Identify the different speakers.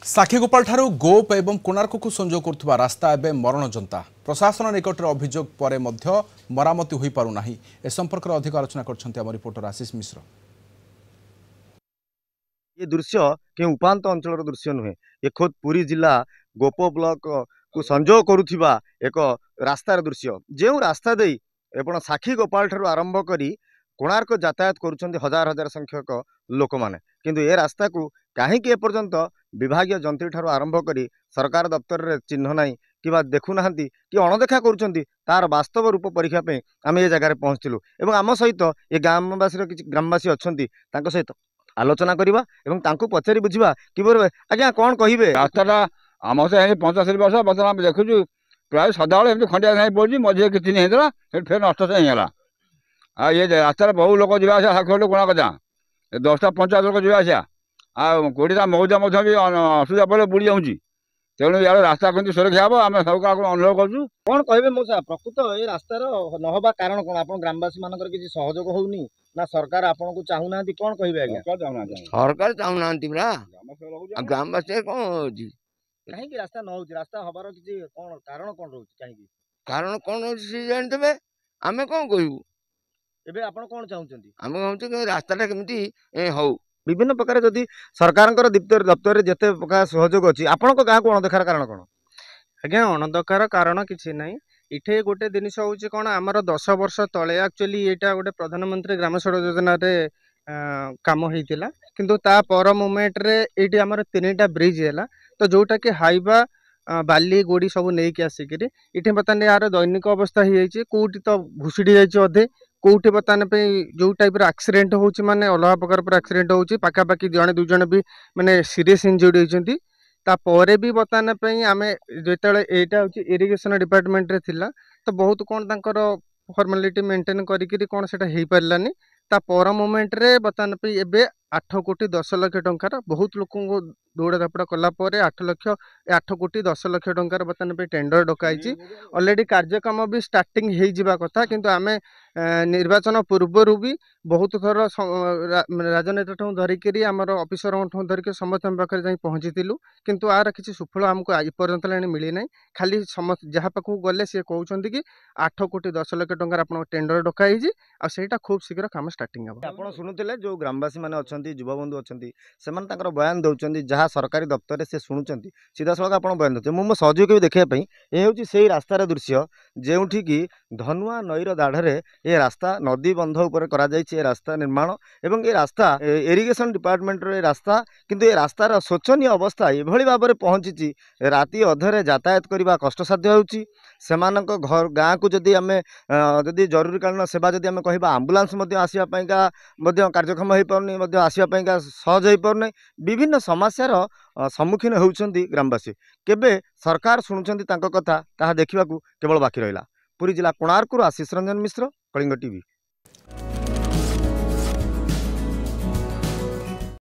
Speaker 1: साखीगोपाल ठारू गोप एवं कोणार्क को संजोग करुवा रास्ता एवं मरण जनता प्रशासन निकट में अभियोग पर मरामती हो पारना। ए संपर्क में अधिक आलोचना कर रिपोर्टर आशीष मिश्र।
Speaker 2: ये दृश्य के उपात अंचल दृश्य नुहे, ये खुद पुरी जिला गोप ब्लॉक को संजोग करुवा एक रास्तार दृश्य। जो रास्ता दे एवं साखीगोपाल ठारू आरंभ करी कोणार्क यातायात करुँच हजार हजार संख्यक लोक मैंने, किंतु ए रास्ता को कहीं एपर्यंत विभाग जंत्री ठारू आरंभ करी सरकार दफ्तर रे चिन्ह ना कि देखुना कि अणदेखा कर वास्तव रूप परीक्षा आम ये जगह पहुँचलु और आम सहित ये ग्रामवासी किसी ग्रामवासी अच्छा सहित आलोचना करवा और पचारि बुझा कि आज्ञा कौन कहे
Speaker 3: रास्ता आम से 85 वर्ष बर्तमान देखु प्राय सदाबे खंडिया नहीं पड़ी मझे किसी नहीं होता फिर नष्ट से ही आ ये रास्तार बहु लोक जावासा साक्षर कोणाक जा 10टा 50 लोक जावासा आ 20टा मौजा भी असुविधा पड़े बुड़ी जाऊँगी। तेणु यार रास्ता केमती सुरक्षा हम आम सरकार को अनुरोध करूँ।
Speaker 2: कौन कहे मौसा प्रकृत ये रास्तार नहबा कारण कौन आप ग्रामवासी मान किसी सहयोग होनी ना सरकार आपन को चाहूना कौन कहे आज्ञा?
Speaker 4: सरकार चाहूना ग्रामवासी कौन हो
Speaker 2: कहीं रास्ता न हो रास्ता हबार किसी कौन कारण कौन रोच कहीं
Speaker 4: कारण कौन हो जानते आम कौन कहू
Speaker 2: एबे आपण कौन चाहूचंती?
Speaker 4: आम कहूँ कि रास्ता केमती हो
Speaker 2: विभिन्न प्रकार जदि सरकार दफ्तर जिते प्रकार सहयोग अच्छी आपण गाँव को अणदेखार कारण कौन?
Speaker 5: आज्ञा अणदेखार कारण किसी ना इठे गोटे जिनस हूँ कौन आमर 10 वर्ष तले एक्चुअली यहाँ गोटे प्रधानमंत्री ग्राम सड़क योजना काम होता किंतु ता पर मोमेंट रे ये आमर 3टा ब्रिज है तो जोटा कि हाइवा बाली गोड़ी सब नहीं आसिक ये बर्तमान यार दैनिक अवस्था हो कौटी तो भुषुड़ी जाइए अधे कौटी बर्तमान जो टाइप एक्सीडेंट होची माने अलग प्रकार एक्सीडेंट होची पाखापाखि जड़े दुई जन भी माने सीरीयस इंजुर्ड होती तापर भी बर्तमान आम जो यहाँ हूँ इरिगेशन डिपार्टमेंट रे थिला तो बहुत कौन तांकर फॉर्मालिटी मेंटेन करी कौन से हो पारानी तापर मोमेंट रे बर्तमान एबे 8 कोटी 10 लाख टंकार बहुत लोक दौड़ा धापड़ा कलापर 8 कोटी 10 लाख टंकार बर्तमान टेंडर डकाई ऑलरेडी कार्यक्रम भी स्टार्टिंग हो कथा किंतु आम निर्वाचन पूर्वर भी बहुत थर राजनेता धरिक आमर ऑफिसर धरिक समस्त पाखे जा पहुँची किंतु आर किसी सुफल आमको एपर्यंत मिली ना खाली समस्त जहाँ पाक गले सी कहते कि 8 कोटी 10 लाख टंकार आप टेंडर डकाई आटा खूब शीघ्र काम स्टार्टिंग हम।
Speaker 2: आप शुणुते जो ग्रामवासी मैंने अच्छा युवबंधु अच्छा बयान दौरान जहाँ सरकारी दफ्तर से शुणुं सीधा सड़क आप बयान दे मो सहयोग भी देखापी ये हूँ से रास्तार दृश्य जो कि धनुआ नईर दाढ़े ये रास्ता नदी बंध उपर रास्ता निर्माण एवं ये रास्ता इरिगेशन डिपार्टमेंट रास्ता किंतु ये रास्तार शोचनीय अवस्था ये भाव में पहुँची राति अधरे यातायात करने कष्टसाध्य होची घर गाँ को जदि आम जदि जरूरीकालीन सेवा जदि आम कह आंबुलांस आसवाईका कार्यक्षम हो पारनी आसवाईका सहज हो पारना विभिन्न समस्यार सम्मुखीन होउछंती ग्रामवासी केबे सरकार शुणुंट कथा ताहा देखा केवल बाकी रहा। पुरी जिला कोणार्क आशीष रंजन मिश्र, कलिंग टीवी।